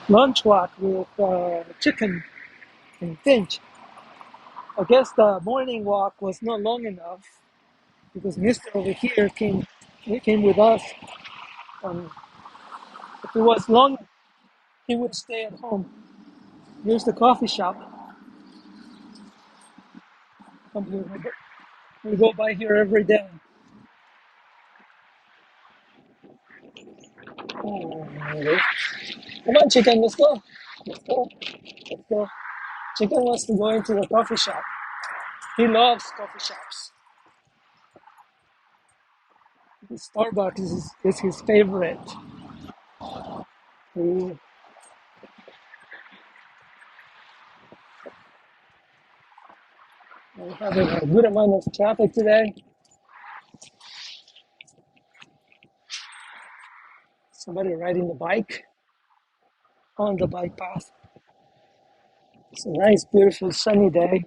lunch walk with chicken and Finch. I guess the morning walk was not long enough because Mister over here he came with us. Um, if it was long, he would stay at home. Here's the coffee shop. Come here, we go by here every day. Oh, come on, chicken, let's go. Let's go. Let's go. Chicken wants to go into the coffee shop. He loves coffee shops. Starbucks is his favorite. We, we're having a good amount of traffic today. Somebody riding the bike on the bike path. It's a nice, beautiful, sunny day.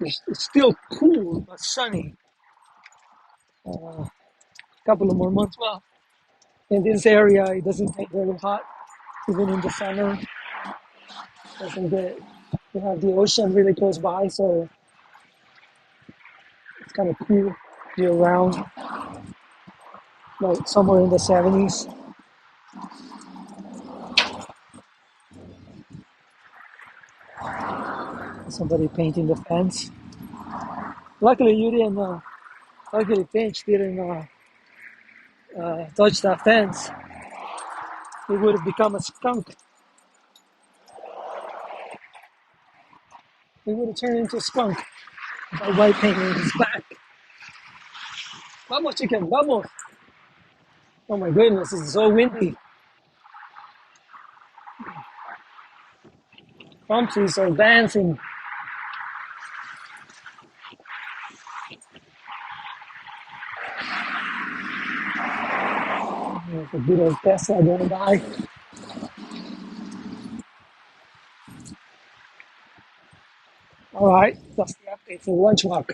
It's still cool, but sunny. A couple of more months. Well, in this area, it doesn't get very hot, even in the summer. Doesn't get. We have the ocean really close by, so it's kind of cool year round. Like somewhere in the 70s. Somebody painting the fence. Luckily, you didn't. Luckily, Finch didn't touch that fence. He would have become a skunk. He would have turned into a skunk by white paint on his back. Vamos, chicken, vamos. Oh my goodness, it's so windy. Palm trees are dancing. There's a bit of Tesla going by. All right, that's the update for lunch walk.